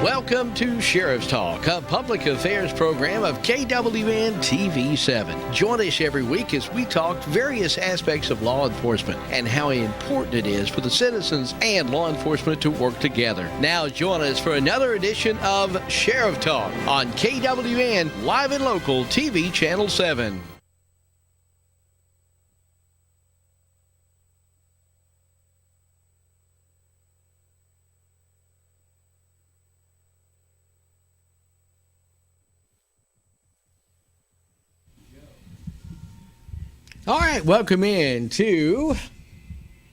Welcome to Sheriff's Talk, a public affairs program of KWN TV7. Join us every week as we talk various aspects of law enforcement and how important it is for the citizens and law enforcement to work together. Now join us for another edition of Sheriff Talk on KWN Live and Local TV Channel 7. All right, welcome in to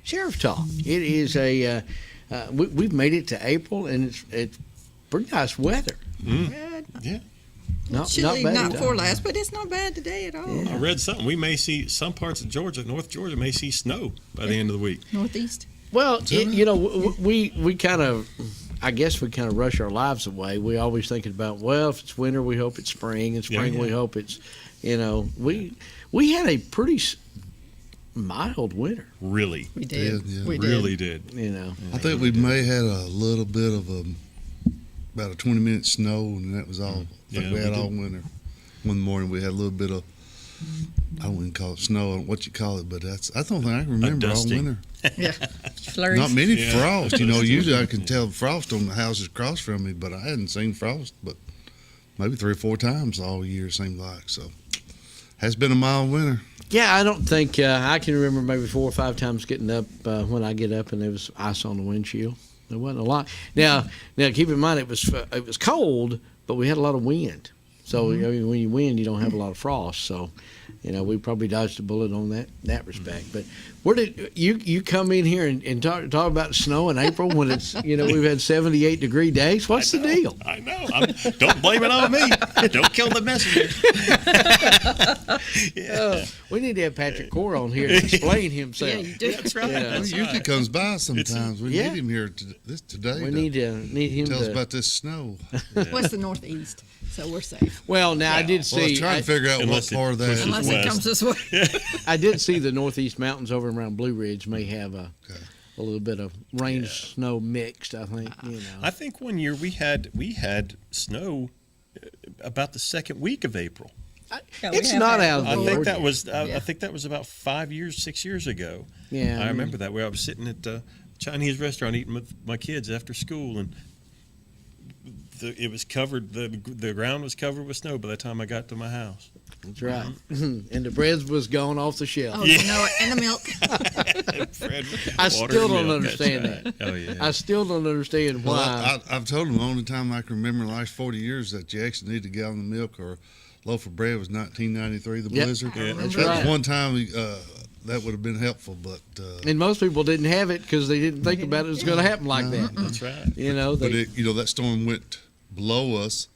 Sheriff Talk. It is we've made it to April, and it's pretty nice weather. Yeah. Not Chilly bad. night before last, but it's not bad today at all. Yeah. I read something. We may see some parts of Georgia, North Georgia, may see snow by the end of the week. Northeast. Well, we kind of, I guess we kind of rush our lives away. We always thinking about, well, if it's winter, we hope it's spring, and spring, we hope it's, we had a pretty mild winter. Really? We did. Yeah. We Really did. I think we may had a little bit of about a 20-minute snow, and that was all. I think we had all winter. One morning we had a little bit of, I wouldn't call it snow, I don't know what you call it, but I don't think I can remember all winter. Yeah. Flurries. Not many frost. Usually I can tell frost on the houses across from me, but I hadn't seen frost but maybe 3 or 4 times all year, it seemed like. So has been a mild winter. Yeah, I don't think I can remember maybe 4 or 5 times getting up when I get up and there was ice on the windshield. There wasn't a lot. Now keep in mind it was cold, but we had a lot of wind. So when you wind, you don't have a lot of frost. So, we probably dodged a bullet on that respect. But where did you come in here and talk about snow in April when it's we've had 78-degree days? What's the deal? I know. Don't blame it on me. Don't kill the messenger. We need to have Patrick Core on here to explain himself. Yeah, you do. That's right. He usually comes by sometimes. We Yeah. need him here today. We need him tell us to about this snow. What's the Northeast? So we're safe. Well, now I did Well, I was see. trying to figure out what Unless it part of that. pushes Unless west. it comes this way. I did see the Northeast Mountains over around Blue Ridge may have a little bit of rain snow mixed. I think I think one year we had snow about the second week of April. Yeah, we It's have not had out of the I think ordinary. that was I think that was about 6 years ago. Yeah, I remember that where I was sitting at a Chinese restaurant eating with my kids after school, and it was covered. The ground was covered with snow by the time I got to my house. That's right. And the bread was gone off the shelf. Oh, you know it. And the milk. I Water still and don't milk, understand that's right. that. Oh yeah. I still don't understand Well, why. I've told him the only time I can remember in the last 40 years that you actually need a gallon of milk or a loaf of bread was 1993, the Yep. blizzard. Yeah. That's That right. was one time that would have been helpful, but And most people didn't have it because they didn't think about it was going to happen like that. That's right. that storm went below us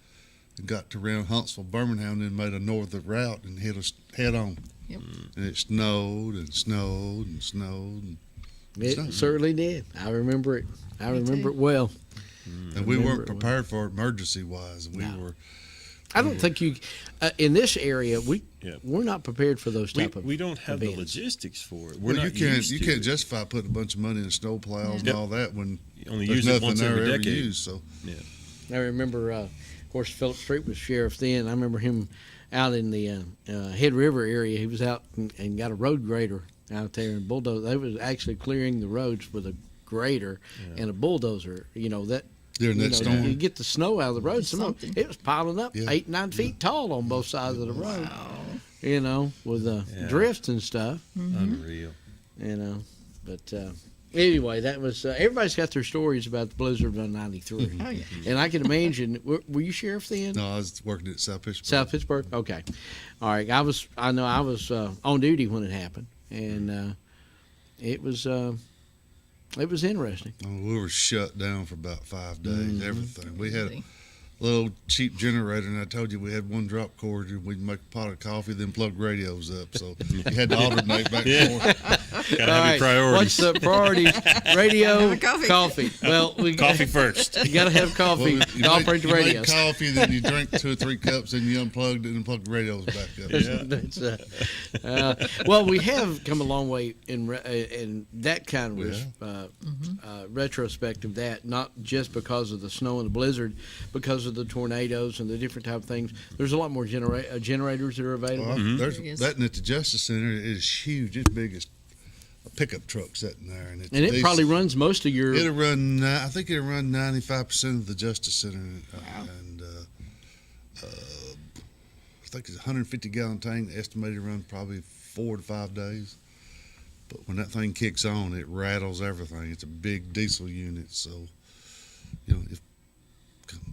and got to around Huntsville, Birmingham, and then made a northern route and hit us head on. Yep. And it snowed and snowed and snowed. And It certainly did. I remember it. I remember it well. And we remember weren't it well. prepared for it emergency-wise. We were. I don't think you in this area we're not prepared for those We, type of. we don't have the events. logistics for it. We're Well, not you used to can't it. justify putting a bunch of money in snow plows and Yep. all that when You only there's use it nothing once there every ever decade. used. So I remember, of course, Philip Street was sheriff then. I remember him out in the Head River area. He was out and got a road grader out there and bulldozer. They was actually clearing the roads with a grader and a bulldozer. That during that storm, you get the snow out of the road. Something. It was piling up 8-9 feet tall on both sides of the road. With drifts and stuff. Unreal. But anyway, that was everybody's got their stories about the blizzard of '93. Oh, yeah. And I can imagine. Were you sheriff then? no, I was working at South Pittsburgh. South Pittsburgh. Okay. All right. I was on duty when it happened, and it was interesting. We were shut down for about 5 days. Mm-hmm. Everything. We had a little cheap generator, and I told you we had one drop cord, and we'd make a pot of coffee, then plug radios up. So you had to alternate back and forth. Gotta All have your priorities. What's the priorities? Radio, Have a coffee. coffee. Well, we Coffee first. You got to have coffee. Well, to operate the you radio. make coffee, then you drink 2 or 3 cups, and you unplugged it and plugged the radios back up. Yeah. Well, we have come a long way in that kind of retrospect of that, not just because of the snow and the blizzard, because of the tornadoes and the different type of things. There's a lot more generators that are available. Well, there's There is. that in at the Justice Center is huge. It's big as a pickup truck sitting there, and And it probably runs most of your. It'll run. I think it'll run 95% of the Justice Center, and I think it's a 150-gallon tank. Estimated to run probably 4 to 5 days. But when that thing kicks on, it rattles everything. It's a big diesel unit, so if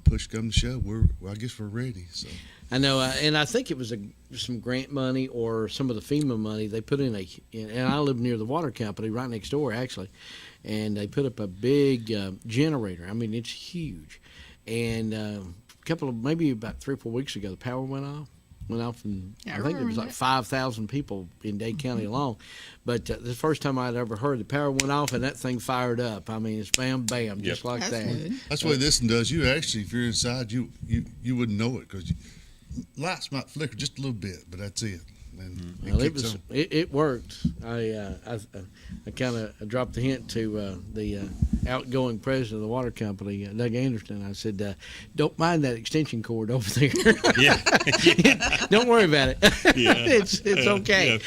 push comes to shove, I guess we're ready. So I know, and I think it was some grant money or some of the FEMA money they put in and I live near the water company right next door actually, and they put up a big generator. I mean, it's huge, and maybe about 3 or 4 weeks ago, the power went off, and Yeah, I think there was like 5,000 people in Dade County alone. But the first time I'd ever heard the power went off and that thing fired up. I mean, it's bam, bam, just like That's that. good. that's the way this one does. You actually, if you're inside, you wouldn't know it because lights might flicker just a little bit, but that's it. And Well, it kicks was on. it worked. I kind of dropped the hint to the outgoing president of the water company, Doug Anderson. I said, "Don't mind that extension cord over there. Yeah. Don't worry about it. Yeah. it's okay.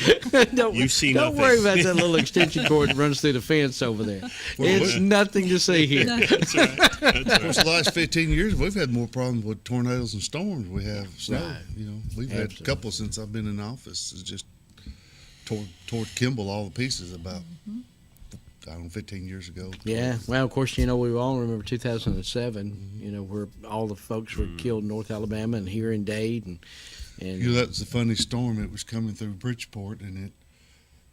don't You see don't nothing." worry about that little extension cord that runs through the fence over there. It's nothing to see here. That's right. Of course, the last 15 years, we've had more problems with tornadoes and storms. We have snow. Right. We've had Absolutely. a couple since I've been in office. It's just toward Kimball all the pieces about, I don't know, 15 years ago. Yeah. Well, of course, we all remember 2007. Where all the folks were killed in North Alabama and here in Dade, and That was a funny storm. It was coming through Bridgeport, and it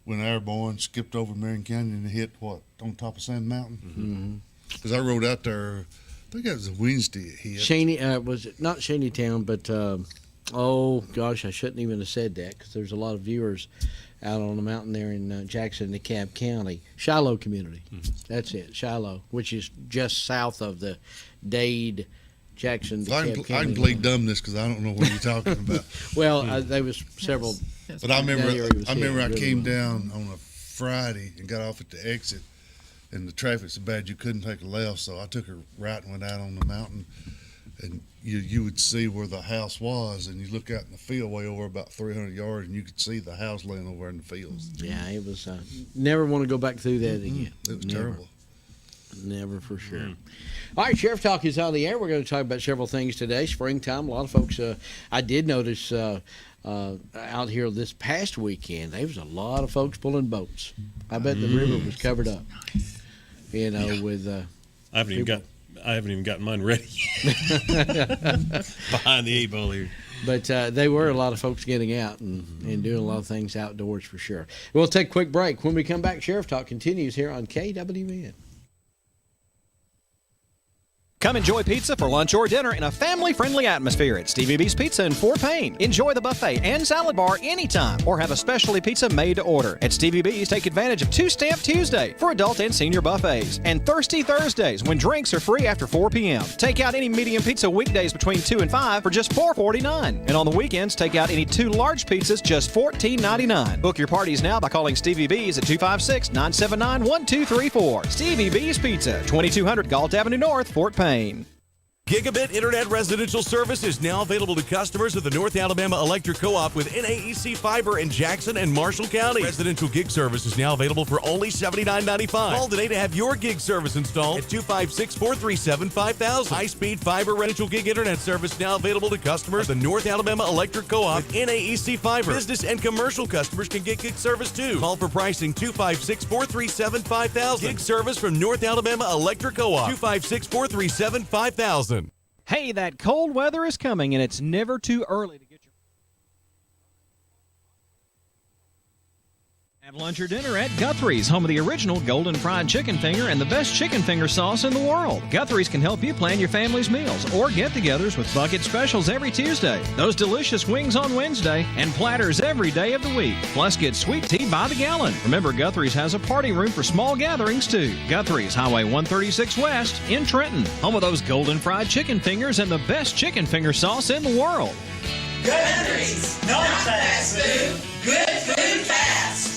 went airborne, skipped over Marion Canyon, and hit on top of Sand Mountain. Because I rode out there, I think that was a Wednesday it hit. Shaney, was it not Shaney Town, but oh gosh, I shouldn't even have said that because there's a lot of viewers out on the mountain there in Jackson, DeKalb County, Shiloh community. That's it, Shiloh, which is just south of the Dade, Jackson, I DeKalb can County. plead dumbness because I don't know what you're talking about. Well, there was several. But I remember, That area was I hit, came really. down on a Friday and got off at the exit, and the traffic's so bad you couldn't take a left, so I took a right and went out on the mountain, and you would see where the house was, and you look out in the field way over about 300 yards, and you could see the house laying over in the fields. Yeah, it was. Never want to go back through that again. It was Never. terrible. Never for sure. All right, Sheriff Talk is on the air. We're going to talk about several things today. Springtime. A lot of folks. I did notice out here this past weekend there was a lot of folks pulling boats. I bet the river was covered up. With I haven't even gotten mine ready. Behind the 8 ball here. but they were a lot of folks getting out and doing a lot of things outdoors for sure. We'll take a quick break. When we come back, Sheriff Talk continues here on KWN. Come enjoy pizza for lunch or dinner in a family-friendly atmosphere at Stevie B's Pizza in Fort Payne. Enjoy the buffet and salad bar anytime or have a specialty pizza made to order. At Stevie B's, take advantage of Two Stamp Tuesday for adult and senior buffets and Thirsty Thursdays when drinks are free after 4 p.m. Take out any medium pizza weekdays between 2 and 5 for just $4.49. And on the weekends, take out any 2 large pizzas just $14.99. Book your parties now by calling Stevie B's at 256-979-1234. Stevie B's Pizza, 2200 Galt Avenue North, Fort Payne. Gigabit Internet residential service is now available to customers of the North Alabama Electric Co-op with NAEC Fiber in Jackson and Marshall County. Residential gig service is now available for only $79.95. Call today to have your gig service installed at 256-437-5000. High-speed fiber residential gig internet service now available to customers of the North Alabama Electric Co-op with NAEC Fiber. Business and commercial customers can get gig service too. Call for pricing 256-437-5000. Gig service from North Alabama Electric Co-op. 256-437-5000. Hey, that cold weather is coming, and it's never too early to get your... Have lunch or dinner at Guthrie's, home of the original Golden Fried Chicken Finger and the best chicken finger sauce in the world. Guthrie's can help you plan your family's meals or get-togethers with bucket specials every Tuesday, those delicious wings on Wednesday, and platters every day of the week. Plus, get sweet tea by the gallon. Remember, Guthrie's has a party room for small gatherings, too. Guthrie's, Highway 136 West in Trenton, home of those Golden Fried Chicken Fingers and the best chicken finger sauce in the world. Guthrie's, not fast food, good food fast.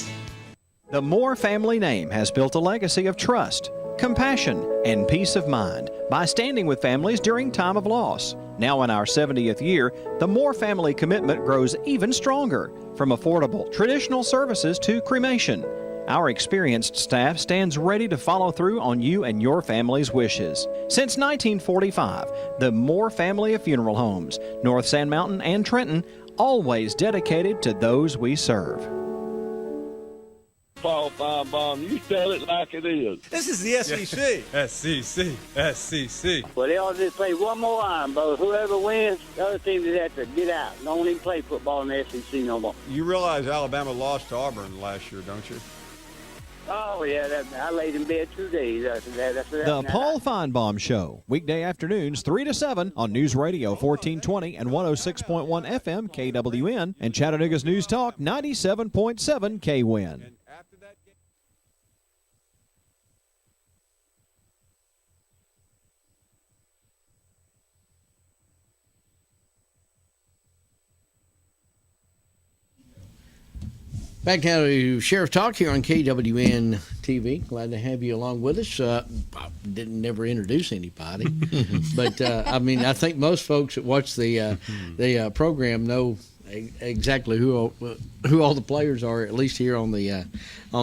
The Moore family name has built a legacy of trust, compassion, and peace of mind by standing with families during time of loss. Now in our 70th year, the Moore family commitment grows even stronger, from affordable, traditional services to cremation. Our experienced staff stands ready to follow through on you and your family's wishes. Since 1945, the Moore family of funeral homes, North Sand Mountain and Trenton, always dedicated to those we serve. Paul Feinbaum, you tell it like it is. This is the SEC. SEC. Well, they ought to just play one more iron, but whoever wins, the other team just have to get out. Don't even play football in the SEC no more. You realize Alabama lost to Auburn last year, don't you? Oh, yeah, I laid in bed 2 days after that. The Paul Feinbaum Show, weekday afternoons 3 to 7 on News Radio 1420 and 106.1 FM KWN and Chattanooga's News Talk 97.7 KWN. Back now to Sheriff Talk here on KWN TV. Glad to have you along with us. I didn't never introduce anybody, but I mean, I think most folks that watch the program know exactly who all the players are, at least here on the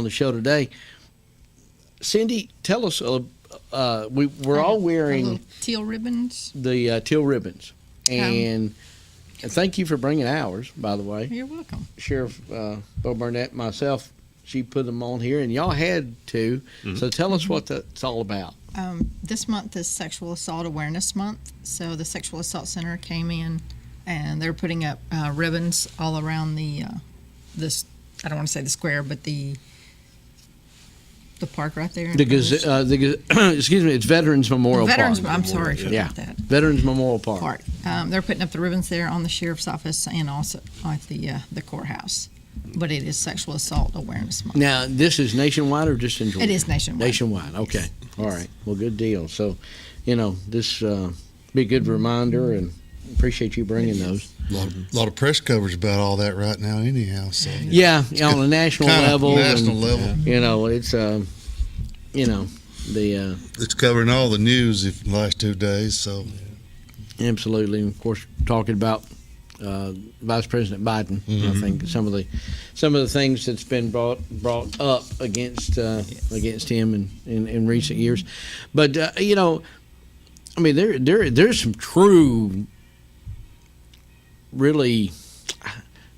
show today. Cindy, tell us. We're all wearing teal ribbons. The teal ribbons, and. And thank you for bringing ours, by the way. You're welcome. Sheriff Bo Burnett, myself, she put them on here, and y'all had to. Mm-hmm. So tell us what that's all about. This month is Sexual Assault Awareness Month. So the Sexual Assault Center came in, and they're putting up ribbons all around the I don't want to say the square, but the park right there. Excuse me, it's Veterans Memorial Park. I'm sorry about that. Veterans Memorial Park. They're putting up the ribbons there on the sheriff's office and also at the courthouse. But it is Sexual Assault Awareness Month. Now, this is nationwide or just in Georgia? It is nationwide. Nationwide, okay. Yes. All right. Well, good deal. So, this be a good reminder, and appreciate you bringing those. A lot of press coverage about all that right now anyhow. So yeah, on a national level. It's it's covering all the news in the last 2 days. So absolutely, and of course, talking about Vice President Biden. Mm-hmm. I think some of the things that's been brought up against him in recent years, but there's some true, really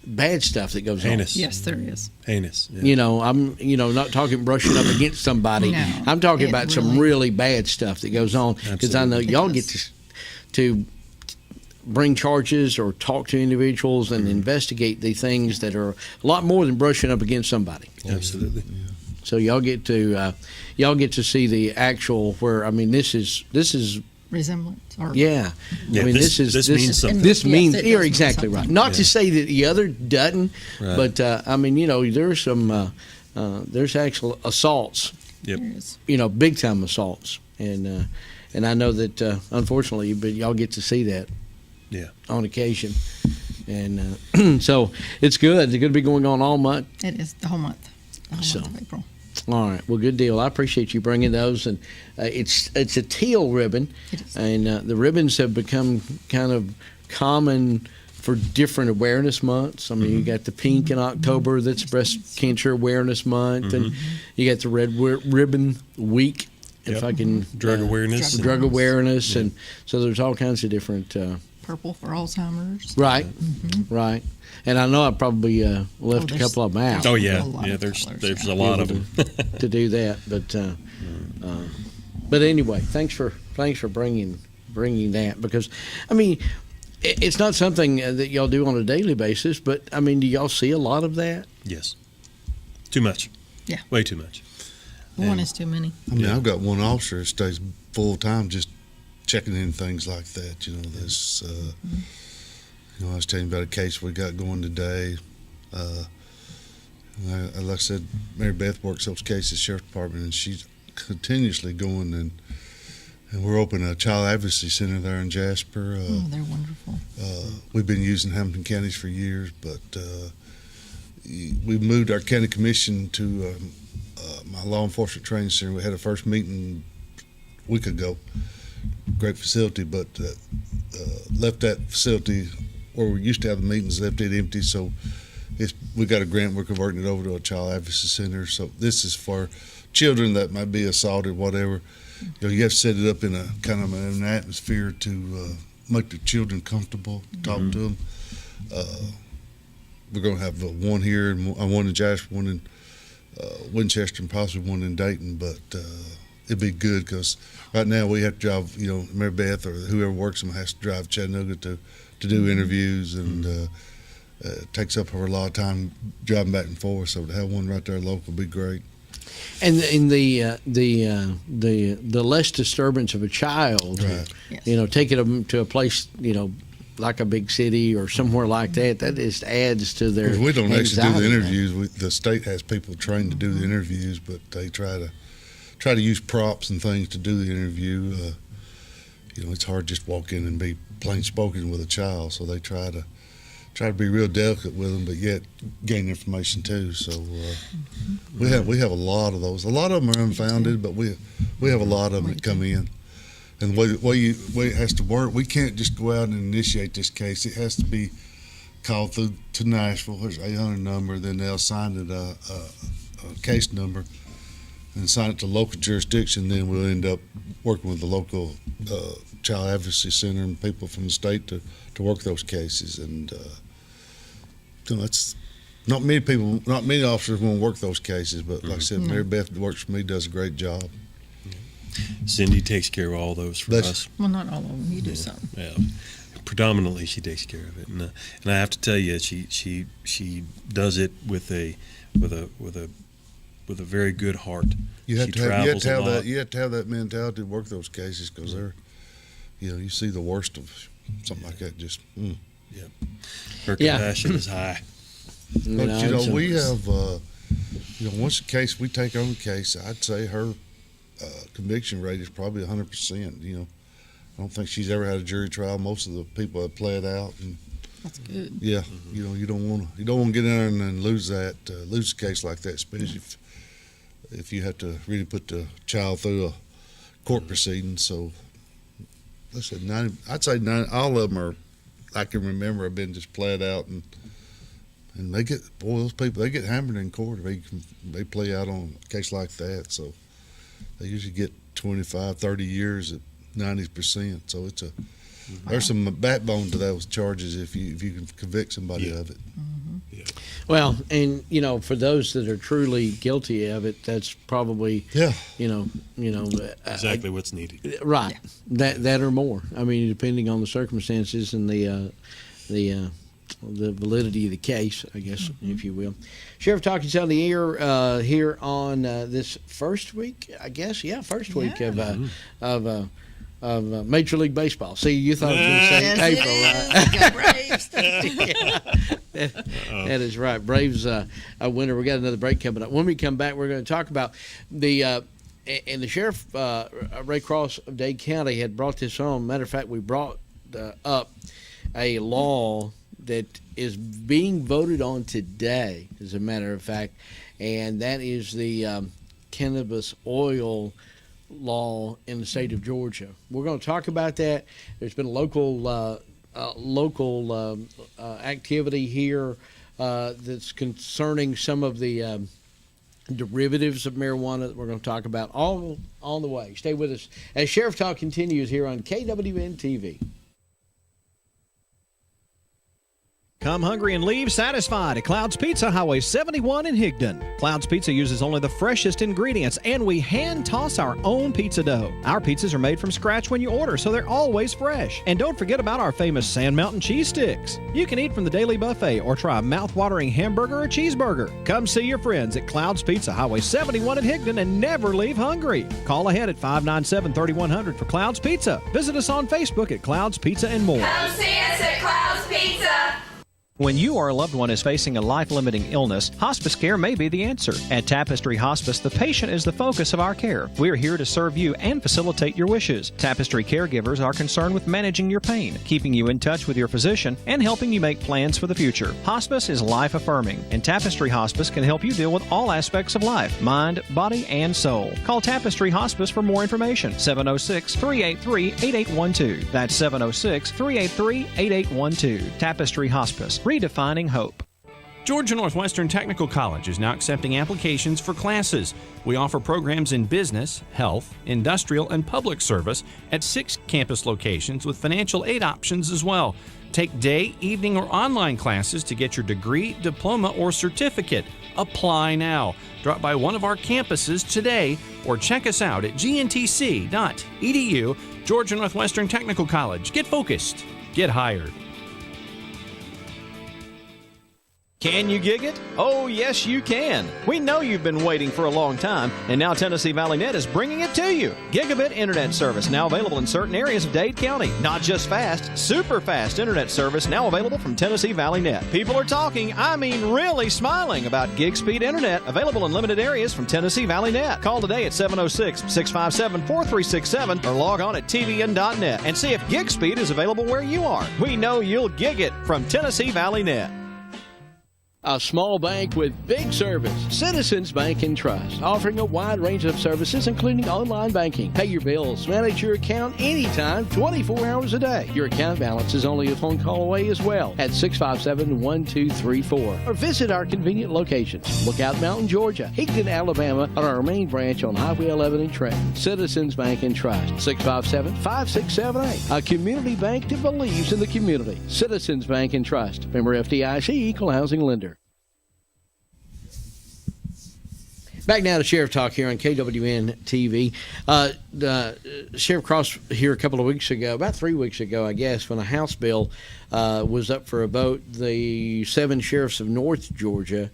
bad stuff that goes Heinous. on. Yes, there is. Heinous. Yeah. I'm not talking brushing up against somebody. No, I'm talking about some really bad stuff that goes on, because I know y'all get to bring charges or talk to individuals and investigate the things that are a lot more than brushing up against somebody. Absolutely. Yeah. So y'all get to see the actual this is resemblance. Or yeah. I mean, this means something. This means it you're does exactly mean right. Not to say that the other doesn't, right. but there's some there's actual assaults. Yep. Big time assaults, and I know that unfortunately, but y'all get to see that. Yeah. On occasion, and so it's good. It's going to be going on all month. It is the whole month. The whole month of April. All right. Well, good deal. I appreciate you bringing those, and it's a teal ribbon, and the ribbons have become kind of common for different awareness months. I mean, you got the pink in October, that's Breast Cancer Awareness Month, and you got the red ribbon week. If I can, drug awareness, and so there's all kinds of different. Purple for Alzheimer's. Right, right. And I know I probably left a couple of them out. Oh yeah, there's a lot of them to do that. But anyway, thanks for bringing that, because I mean, it's not something that y'all do on a daily basis. But I mean, do y'all see a lot of that? Yes. Too much. Yeah. Way too much. One is too many. I mean, I've got one officer that stays full time just checking in things like that. You know, this. I was telling you about a case we got going today. Like I said, Mary Beth works those cases, Sheriff's Department, and she's continuously going. And we're opening a child advocacy center there in Jasper. They're wonderful. We've been using Hamilton counties for years, but we moved our county commission to my law enforcement training center. We had a first meeting a week ago. Great facility, but left that facility where we used to have the meetings, left it empty. So we got a grant. We're converting it over to a child advocacy center. So this is for children that might be assaulted, whatever. You have to set it up in a kind of an atmosphere to make the children comfortable, talk to them. We're going to have one here, and one in Jasper, one in Winchester, and possibly one in Dayton. But it'd be good because right now we have to drive. Mary Beth or whoever works them has to drive to Chattanooga to do interviews, and it takes up a lot of time driving back and forth. So to have one right there local would be great. And in the less disturbance of a child, Right. Yes. taking them to a place, like a big city or somewhere like that, that just adds to their Because we don't actually do the anxiety. interviews. The state has people trained to do the interviews, but they try to use props and things to do the interview. It's hard just to walk in and be plain spoken with a child, so they try to be real delicate with them, but yet gain information too. So we have a lot of those. A lot of them are unfounded, but we have a lot of them that come in. And the way it has to work, we can't just go out and initiate this case. It has to be called through to Nashville. There's an 800 number, then they'll assign it a case number and assign it to local jurisdiction. Then we'll end up working with the local child advocacy center and people from the state to work those cases. And it's not many officers want to work those cases, but like I said, Mary Beth works for me, does a great job. Cindy takes care of all those for us. Well, not all of them. You do some. Yeah, predominantly she takes care of it, and I have to tell you, she does it with a very good heart. You have She to have travels a lot. You have to have that mentality to work those cases because they're, you see the worst of something like that. Just. Her Yeah. compassion is high. But we have, once a case we take on a case, I'd say her conviction rate is probably 100%. I don't think she's ever had a jury trial. Most of the people have pled out, and That's good. yeah, you don't want to get in there and lose a case like that, especially if you have to really put the child through a court proceeding. So, I said 90. I'd say 90. All of them are. I can remember have been just pled out, and they get those people they get hammered in court if they play out on a case like that. So they usually get 25, 30 years at 90%. So it's there's some backbone to those charges if you can convict somebody of it. Well, and for those that are truly guilty of it, that's probably Exactly what's needed. right. That or more. I mean, depending on the circumstances and the validity of the case, I guess, if you will. Sheriff Talking's on the air here on this first week, I guess. Yeah, first week of Major League Baseball. See, you thought it was going to say April, right? That is right. Braves a winner. We got another break coming up. When we come back, we're going to talk about the and the sheriff Ray Cross of Dade County had brought this on. Matter of fact, we brought up a law that is being voted on today, as a matter of fact, and that is the cannabis oil law in the state of Georgia. We're going to talk about that. There's been a local activity here that's concerning some of the derivatives of marijuana that we're going to talk about all on the way. Stay with us as Sheriff Talk continues here on KWN TV. Come hungry and leave satisfied at Cloud's Pizza, Highway 71 in Higdon. Cloud's Pizza uses only the freshest ingredients, and we hand toss our own pizza dough. Our pizzas are made from scratch when you order, so they're always fresh. And don't forget about our famous Sand Mountain cheese sticks. You can eat from the daily buffet or try a mouth-watering hamburger or cheeseburger. Come see your friends at Cloud's Pizza, Highway 71 in Higdon, and never leave hungry. Call ahead at 597-3100 for Cloud's Pizza. Visit us on Facebook at Cloud's Pizza and more. Come see us at Cloud's Pizza. When you or a loved one is facing a life-limiting illness, hospice care may be the answer. At Tapestry Hospice, the patient is the focus of our care. We are here to serve you and facilitate your wishes. Tapestry caregivers are concerned with managing your pain, keeping you in touch with your physician, and helping you make plans for the future. Hospice is life-affirming, and Tapestry Hospice can help you deal with all aspects of life, mind, body, and soul. Call Tapestry Hospice for more information. 706-383-8812. That's 706-383-8812. Tapestry Hospice. Redefining hope. Georgia Northwestern Technical College is now accepting applications for classes. We offer programs in business, health, industrial, and public service at 6 campus locations with financial aid options as well. Take day, evening, or online classes to get your degree, diploma, or certificate. Apply now. Drop by one of our campuses today or check us out at gntc.edu. Georgia Northwestern Technical College. Get focused. Get hired. Can you gig it? Oh, yes, you can. We know you've been waiting for a long time, and now Tennessee Valley Net is bringing it to you. Gigabit internet service now available in certain areas of Dade County. Not just fast, super fast internet service now available from Tennessee Valley Net. People are talking, I mean really smiling about gig speed internet available in limited areas from Tennessee Valley Net. Call today at 706-657-4367 or log on at tvn.net and see if gig speed is available where you are. We know you'll gig it from Tennessee Valley Net. A small bank with big service. Citizens Bank and Trust, offering a wide range of services, including online banking. Pay your bills, manage your account anytime, 24 hours a day. Your account balance is only a phone call away as well at 657-1234. Or visit our convenient locations. Lookout Mountain, Georgia, Higdon, Alabama, and our main branch on Highway 11 in Trenton. Citizens Bank and Trust, 657-5678. A community bank that believes in the community. Citizens Bank and Trust. Member FDIC, Equal Housing Lender. Back now to Sheriff Talk here on KWN TV. Sheriff Cross here a couple of weeks ago, about 3 weeks ago, I guess, when a House bill was up for a vote, the 7 sheriffs of North Georgia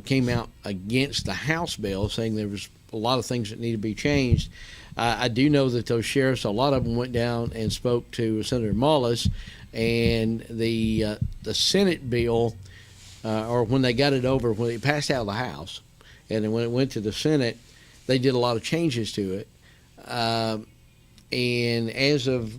came out against the House bill, saying there was a lot of things that need to be changed. I do know that those sheriffs, a lot of them went down and spoke to Senator Mullis, and the Senate bill, or when they got it over, when it passed out of the House, and then when it went to the Senate, they did a lot of changes to it. And as of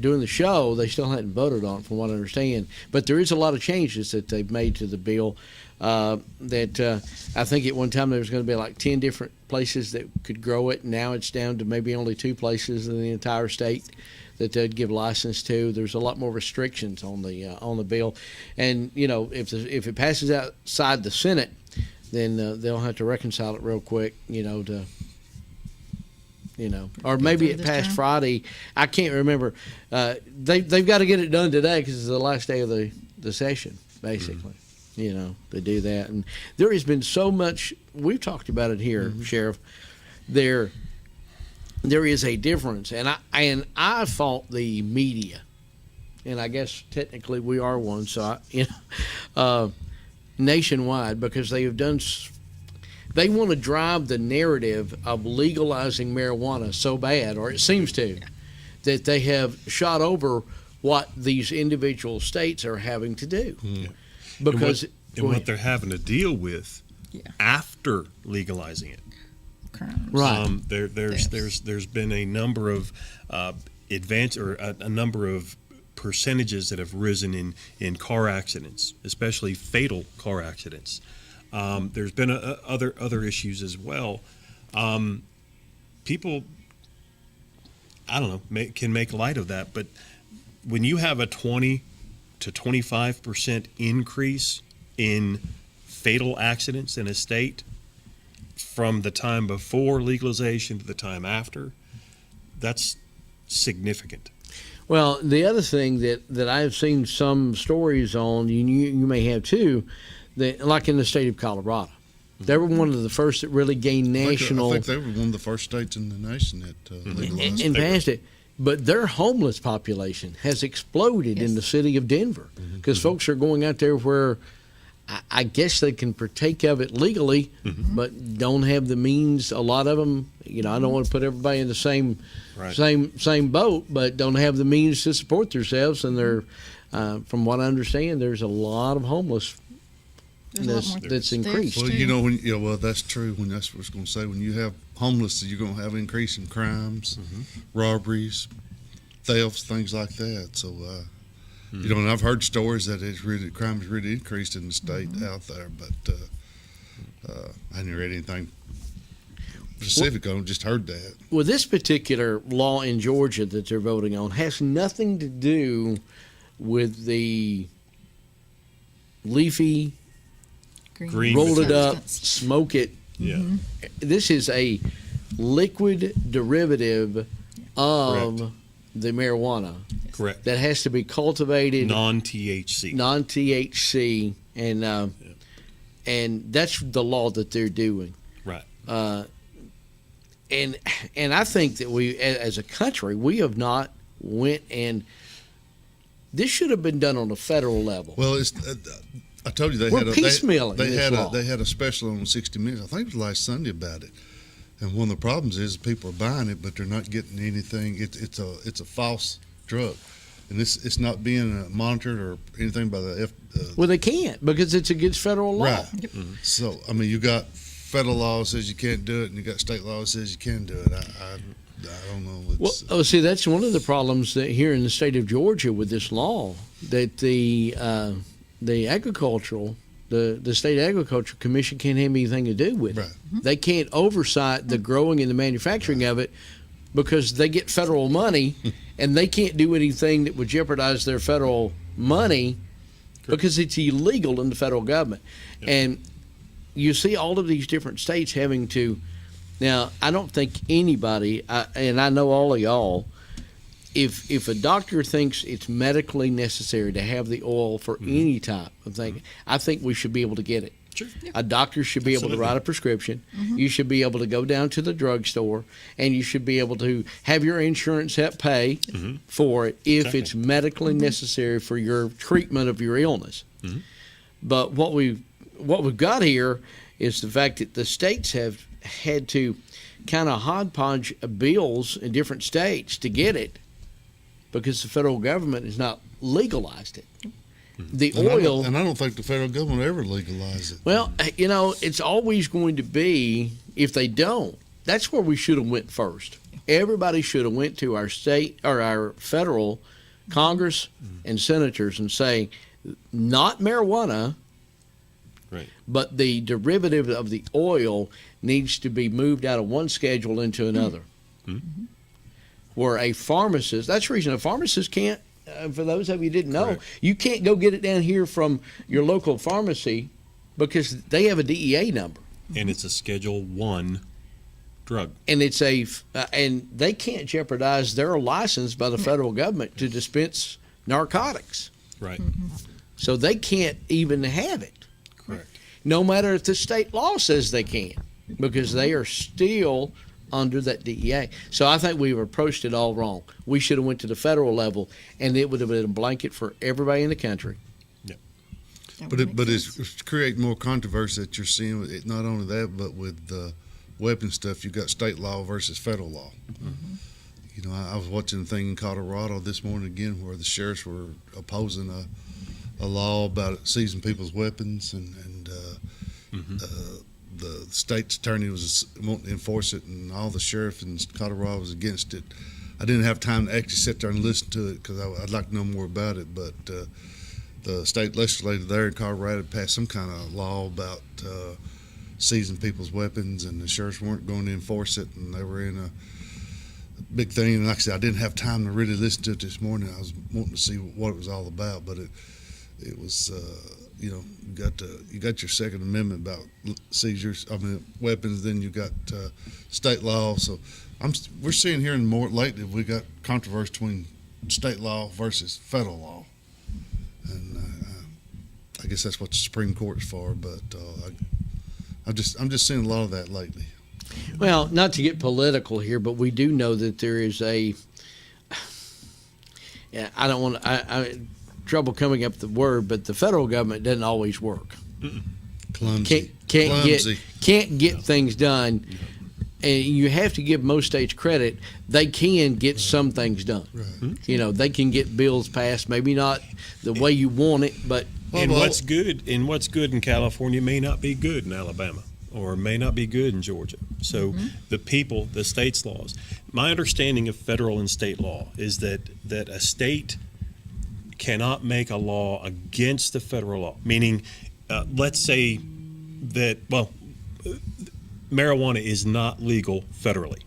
doing the show, they still hadn't voted on it, from what I understand. But there is a lot of changes that they've made to the bill. That I think at one time there was going to be like 10 different places that could grow it. Now it's down to maybe only 2 places in the entire state that they'd give license to. There's a lot more restrictions on the bill. And, you know, if it passes outside the Senate, then they'll have to reconcile it real quick, or maybe it passed Friday. I can't remember. They've got to get it done today because it's the last day of the session, basically. To do that. And there has been so much, we've talked about it here, Sheriff. There is a difference, and I fault the media, and I guess technically we are one. So nationwide, because they want to drive the narrative of legalizing marijuana so bad, or it seems to, that they have shot over what these individual states are having to do. Because and what they're having to deal with after legalizing it. Right. There's been a number of a number of percentages that have risen in car accidents, especially fatal car accidents. There's been other issues as well. People, I don't know, can make light of that, but when you have a 20 to 25% increase in fatal accidents in a state from the time before legalization to the time after, that's significant. Well, the other thing that I've seen some stories on, you may have too, that like in the state of Colorado, they were one of the first that really gained national. I think they were one of the first states in the nation that legalized and passed it. But their homeless population has exploded in the city of Denver because folks are going out there where I guess they can partake of it legally, but don't have the means. A lot of them, I don't want to put everybody in the same boat, but don't have the means to support themselves. And they're, from what I understand, there's a lot of homeless that's increased. Well, well, that's true. When that's what I was going to say. When you have homeless, you're going to have increase in crimes, robberies, thefts, things like that. So, and I've heard stories that crime has really increased in the state out there, but I hadn't read anything specific on it, just heard that. Well, this particular law in Georgia that they're voting on has nothing to do with the leafy, Green roll it material. up, smoke it. Yeah. This is a liquid derivative of the marijuana. Correct. That has to be cultivated Non-THC. Non-THC, and that's the law that they're doing. Right. And I think that we, as a country, we have not went and this should have been done on a federal level. Well, it's. I told you We're piecemealing they this had law. they had a special on 60 Minutes. I think it was last Sunday about it. And one of the problems is people are buying it, but they're not getting anything. It's a false drug, and it's not being monitored or anything by the well, they can't because it's against federal law. Right. So I mean, you got federal law that says you can't do it, and you got state law that says you can do it. I don't know. Well, see, that's one of the problems that here in the state of Georgia with this law that the agricultural. The state agriculture commission can't have anything to do with it. Right. They can't oversight the growing and the manufacturing of it because they get federal money and they can't do anything that would jeopardize their federal money because it's illegal in the federal government. Yep. And you see all of these different states having to. Now, I don't think anybody, and I know all of y'all, if a doctor thinks it's medically necessary to have the oil for any type of thing, I think we should be able to get it. Sure. A doctor should be able to write a prescription. You should be able to go down to the drugstore, and you should be able to have your insurance help pay for it if it's medically necessary for your treatment of your illness. But what we've got is the fact that the states have had to kind of hodgepodge bills in different states to get it because the federal government has not legalized it. The oil, and I don't think the federal government ever legalized it. Well, it's always going to be if they don't. That's where we should have went first. Everybody should have went to our state or our federal Congress and senators and say, not marijuana, but the derivative of the oil needs to be moved out of one schedule into another. Where a pharmacist, that's the reason a pharmacist can't, for those of you who didn't know, you can't go get it down here from your local pharmacy because they have a DEA number. And it's a Schedule 1 drug. And it's and they can't jeopardize their license by the federal government to dispense narcotics. Right. So they can't even have it. Correct. No matter if the state law says they can, because they are still under that DEA. So I think we've approached it all wrong. We should have went to the federal level, and it would have been a blanket for everybody in the country. Yep. But it's creating more controversy that you're seeing with it. Not only that, but with the weapon stuff, you got state law versus federal law. I was watching a thing in Colorado this morning again where the sheriffs were opposing a law about seizing people's weapons, and the state's attorney was wanting to enforce it, and all the sheriff in Colorado was against it. I didn't have time to actually sit there and listen to it because I'd like to know more about it, but the state legislature there in Colorado passed some kind of law about seizing people's weapons, and the sheriffs weren't going to enforce it, and they were in a big thing. And like I said, I didn't have time to really listen to it this morning. I was wanting to see what it was all about, but it was you got your Second Amendment about seizures, weapons. Then you got state law. So we're seeing here more lately we got controversy between state law versus federal law, and I guess that's what the Supreme Court is for. But I'm just seeing a lot of that lately. Well, not to get political here, but we do know that there is a. Yeah, I don't want. I trouble coming up with the word, but the federal government doesn't always work. Clumsy. Can't get things done, and you have to give most states credit. They can get some things done. Right. You know, they can get bills passed, maybe not the way you want it, but And what's good in California may not be good in Alabama, or may not be good in Georgia. So the state's laws. My understanding of federal and state law is that a state cannot make a law against the federal law. Meaning, let's say that marijuana is not legal federally.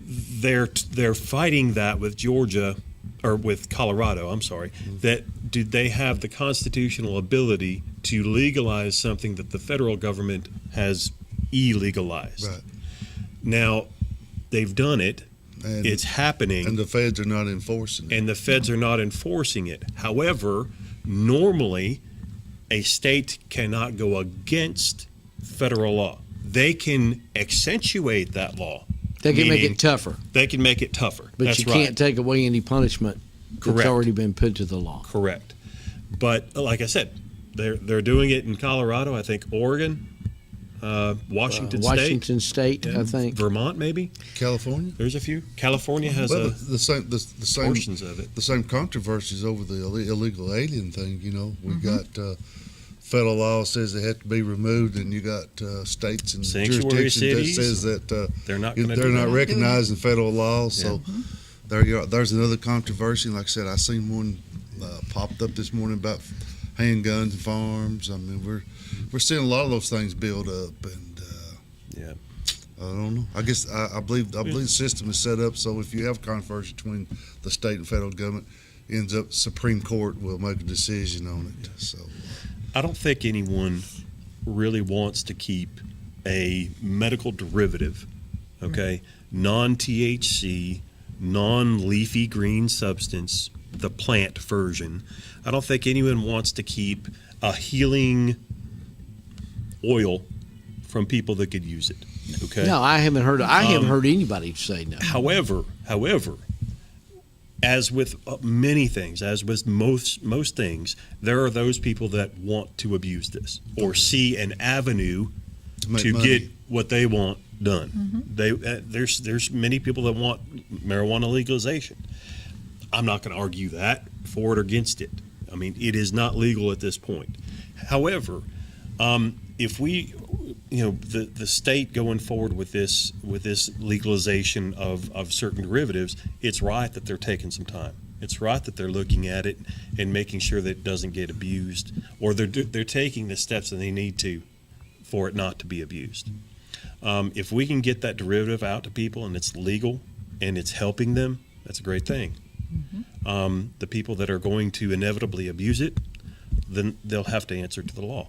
They're fighting that with Georgia. Or with Colorado, I'm sorry, that do they have the constitutional ability to legalize something that the federal government has illegalized? Right. Now, they've done it. And it's happening. And the feds are not enforcing it. And the feds are not enforcing it. However, normally, a state cannot go against federal law. They can accentuate that law. they can make it tougher. They can make it tougher. But That's you right. can't take away any punishment that's Correct. already been put to the law. Correct. But like I said, they're doing it in Colorado. I think Oregon, Washington State, yeah, I think. Vermont, maybe. California. There's a few. California has the same portions of it. The same controversies over the illegal alien thing. You know, we got federal law says they have to be removed, and you got states and Sanctuary jurisdictions cities, that says that they're not recognizing federal law. So there you are. There's another controversy. Like I said, I seen one popped up this morning about handguns and firearms. I mean, we're seeing a lot of those things build up, and I don't know. I guess I believe the system is set up so if you have controversy between the state and federal government, ends up Supreme Court will make a decision on it. So I don't think anyone really wants to keep a medical derivative, okay, non-THC, non-leafy green substance, the plant version. I don't think anyone wants to keep a healing oil from people that could use it. Okay. No, I haven't heard anybody say no. However, as with many things, as with most things, there are those people that want to abuse this or see an avenue to get what they want done. There's many people that want marijuana legalization. I'm not going to argue that for it or against it. I mean, it is not legal at this point. However, if we, the state going forward with this legalization of certain derivatives, it's right that they're taking some time. It's right that they're looking at it and making sure that it doesn't get abused, or they're taking the steps that they need to for it not to be abused. If we can get that derivative out to people and it's legal and it's helping them, that's a great thing. The people that are going to inevitably abuse it, then they'll have to answer to the law.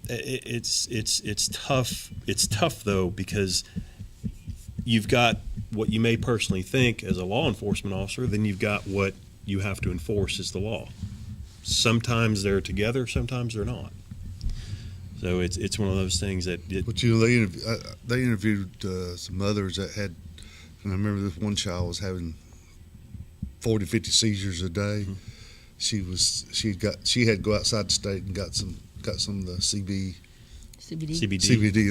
It's tough. It's tough though, because you've got what you may personally think as a law enforcement officer, then you've got what you have to enforce as the law. Sometimes they're together, sometimes they're not. So it's one of those things that. But they interviewed some mothers that had, and I remember this one child was having 40, 50 seizures a day. She had to go outside the state and got some of the CBD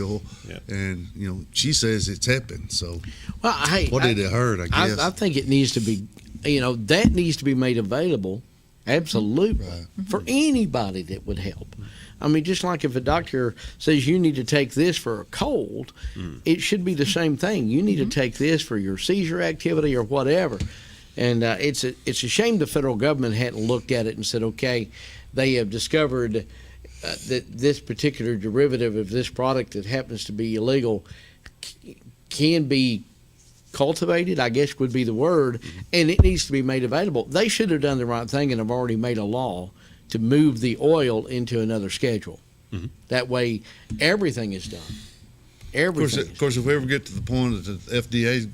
oil, and she says it's helping. So, well, hey, what did it hurt? I guess I think it needs to be, that needs to be made available, absolutely, for anybody that would help. I mean, just like if a doctor says you need to take this for a cold, it should be the same thing. You need to take this for your seizure activity or whatever. And it's a shame the federal government hadn't looked at it and said, okay, they have discovered that this particular derivative of this product that happens to be illegal can be cultivated, I guess would be the word, and it needs to be made available. They should have done the right thing and have already made a law to move the oil into another schedule. That way, everything is done. Everything. Of course, if we ever get to the point that the FDA,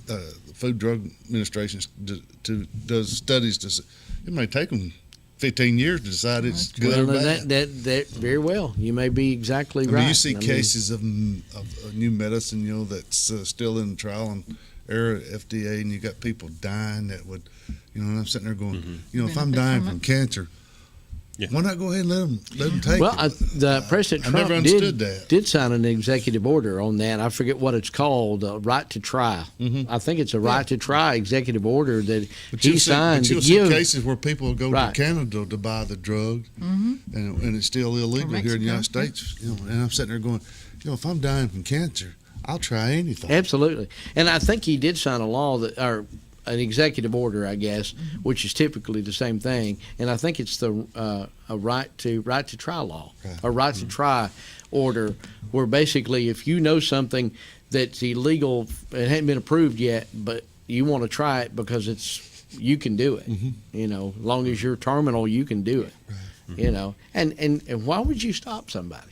Food Drug Administration does studies. It may take them 15 years to decide it's good or bad. That very well. You may be exactly right. I mean, you see cases of new medicine, that's still in trial and error at FDA, and you got people dying that would, and I'm sitting there going, if I'm dying from cancer, why not go ahead and let them take it? The President Trump never understood that. did sign an executive order on that. I forget what it's called, right to try. I think it's a right to try executive order that he signed. But you'll see cases where people go to Canada to buy the drug, and it's still illegal here in the United States. And I'm sitting there going, if I'm dying from cancer, I'll try anything. Absolutely. And I think he did sign a law or an executive order, I guess, which is typically the same thing. And I think it's the a right to try law, a right to try order, where basically if you know something that's illegal, it hadn't been approved yet, but you want to try it because you can do it. As long as you're terminal, you can do it. And why would you stop somebody?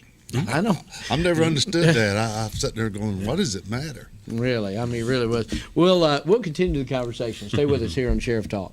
I know. I've never understood that. I'm sitting there going, what does it matter? Really, I mean, it really was. We'll continue the conversation. Stay with us here on Sheriff Talk.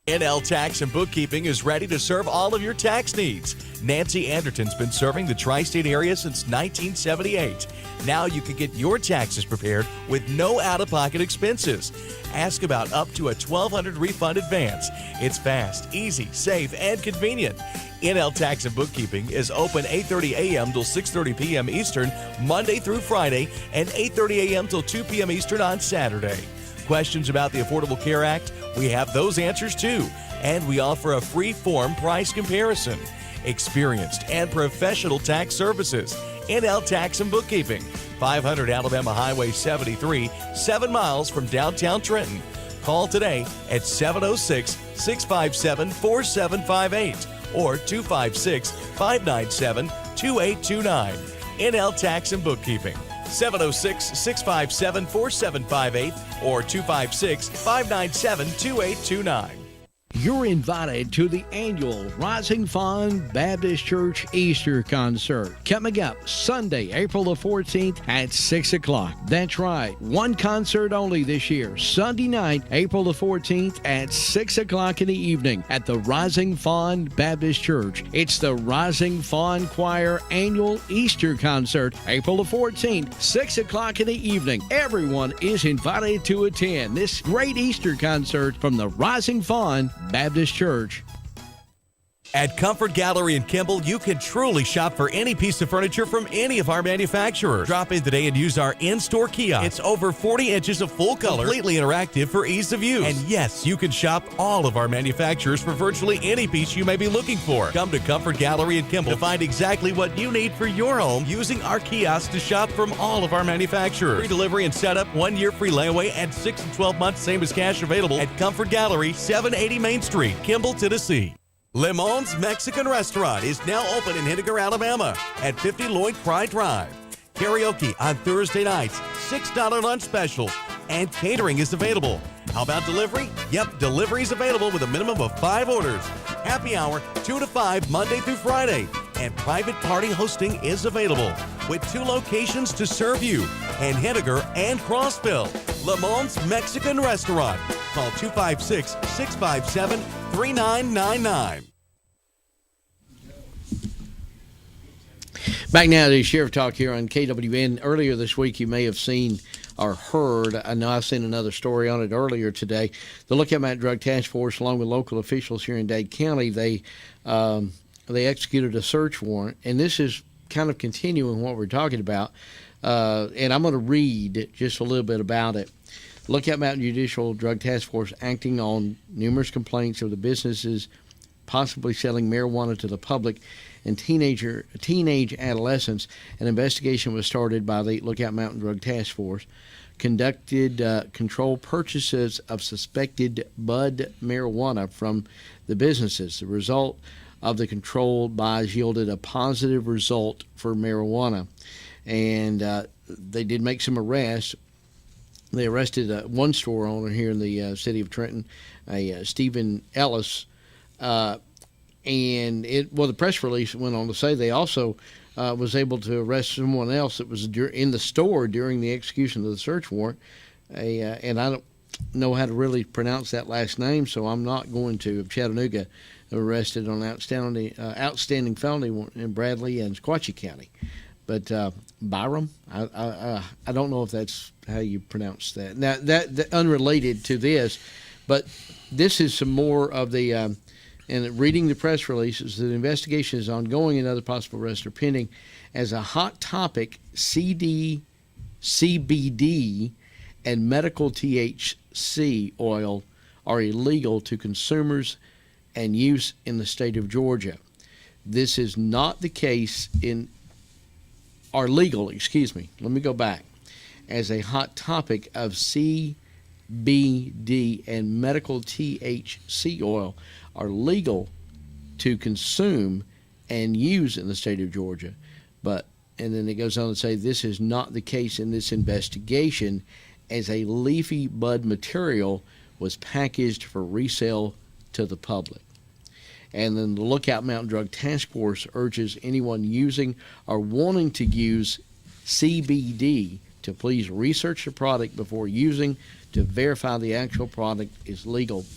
NL Tax and Bookkeeping is ready to serve all of your tax needs. Nancy Anderton's been serving the tri-state area since 1978. Now you can get your taxes prepared with no out-of-pocket expenses. Ask about up to a $1,200 refund advance. It's fast, easy, safe, and convenient. NL Tax and Bookkeeping is open 8:30 a.m. till 6:30 p.m. Eastern, Monday through Friday, and 8:30 a.m. till 2 p.m. Eastern on Saturday. Questions about the Affordable Care Act? We have those answers too. And we offer a free form price comparison. Experienced and professional tax services. NL Tax and Bookkeeping, 500 Alabama Highway 73, 7 miles from downtown Trenton. Call today at 706-657-4758 or 256-597-2829. NL Tax and Bookkeeping, 706-657-4758 or 256-597-2829. You're invited to the annual Rising Fund Baptist Church Easter Concert coming up Sunday, April the 14th at 6 o'clock. That's right, one concert only this year, Sunday night, April the 14th at 6 o'clock in the evening at the Rising Fund Baptist Church. It's the Rising Fund Choir Annual Easter Concert, April the 14th, 6 o'clock in the evening. Everyone is invited to attend this great Easter concert from the Rising Fund Baptist Church. At Comfort Gallery in Kimball, you can truly shop for any piece of furniture from any of our manufacturers. Drop in today and use our in-store kiosk. It's over 40 inches of full color, completely interactive for ease of use. And yes, you can shop all of our manufacturers for virtually any piece you may be looking for. Come to Comfort Gallery in Kimball to find exactly what you need for your home using our kiosk to shop from all of our manufacturers. Free delivery and setup, 1 year free layaway, and 6 and 12 months same as cash available at Comfort Gallery, 780 Main Street, Kimball, Tennessee. Le Mans Mexican Restaurant is now open in Henniker, Alabama at 50 Lloyd Cry Drive. Karaoke on Thursday nights, $6 lunch specials, and catering is available. How about delivery? Yep, delivery is available with a minimum of 5 orders. Happy hour 2 to 5 Monday through Friday. And private party hosting is available with 2 locations to serve you in Henniker and Crossville. Le Mans Mexican Restaurant. Call 256-657-3999. Back now to Sheriff Talk here on KWN. Earlier this week, you may have seen or heard, I know I've seen another story on it earlier today, the Lookout Mountain Drug Task Force, along with local officials here in Dade County, they executed a search warrant, and this is kind of continuing what we're talking about, and I'm going to read just a little bit about it. Lookout Mountain Judicial Drug Task Force, acting on numerous complaints of the businesses possibly selling marijuana to the public and teenage adolescents. An investigation was started by the Lookout Mountain Drug Task Force, conducted controlled purchases of suspected bud marijuana from the businesses. The result of the controlled buys yielded a positive result for marijuana, and they did make some arrests. They arrested one store owner here in the city of Trenton, Stephen Ellis, and the press release went on to say they also was able to arrest someone else that was in the store during the execution of the search warrant. And I don't know how to really pronounce that last name, so I'm not going to. Of Chattanooga, arrested on outstanding felony warrant in Bradley and Sequatchie County. But Byram, I don't know if that's how you pronounce that. Now that unrelated to this, but this is some more of the. And reading the press releases, the investigation is ongoing and other possible arrests are pending. As a hot topic, CBD, and medical THC oil are illegal to consumers and use in the state of Georgia. This is not the case are legal, excuse me. Let me go back. As a hot topic of CBD and medical THC oil are legal to consume and use in the state of Georgia. And then it goes on to say this is not the case in this investigation, as a leafy bud material was packaged for resale to the public. And then the Lookout Mountain Drug Task Force urges anyone using or wanting to use CBD to please research the product before using to verify the actual product is legal.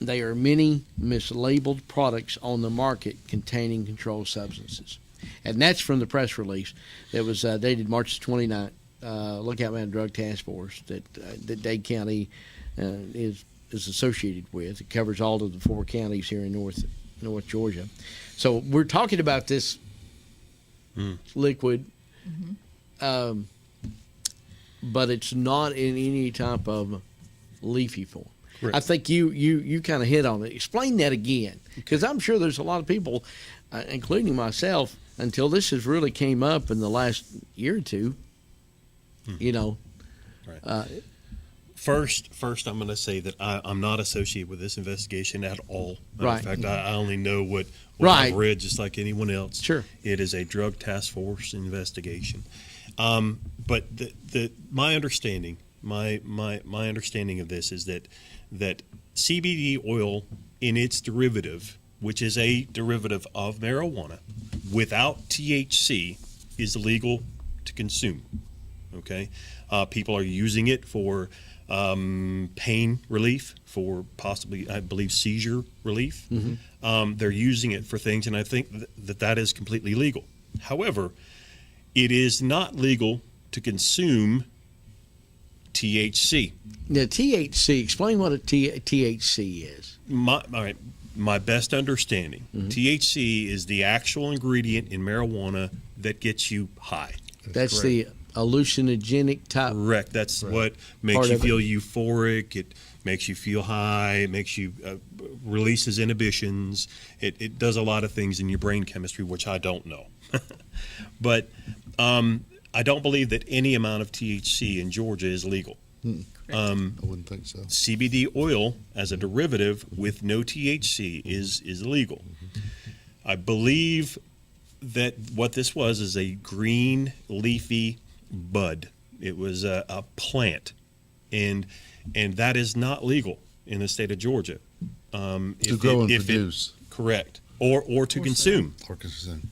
There are many mislabeled products on the market containing controlled substances. And that's from the press release that was dated March 29th, Lookout Mountain Drug Task Force that Dade County is associated with. It covers all of the 4 counties here in North Georgia. So we're talking about this liquid, but it's not in any type of leafy form. Right. I think you kind of hit on it. Explain that again, because I'm sure there's a lot of people, including myself, until this has really came up in the last year or two. Right. First, I'm going to say that I'm not associated with this investigation at all. Right. In fact, I only know what right. I've read, just like anyone else. Sure. It is a drug task force investigation. But my understanding of this is that CBD oil in its derivative, which is a derivative of marijuana, without THC, is illegal to consume. Okay, people are using it for pain relief, for possibly, I believe, seizure relief. They're using it for things, and I think that is completely legal. However, it is not legal to consume THC. Now, THC, explain what a THC is. All right, my best understanding, THC is the actual ingredient in marijuana that gets you high. That's the hallucinogenic type. Correct. That's what makes you feel euphoric. It makes you feel high. It makes you releases inhibitions. It does a lot of things in your brain chemistry, which I don't know. But I don't believe that any amount of THC in Georgia is legal. I wouldn't think so. CBD oil as a derivative with no THC is illegal. I believe that what this was is a green leafy bud. It was a plant, and that is not legal in the state of Georgia. To grow and produce. Correct. Or to consume. Or consume.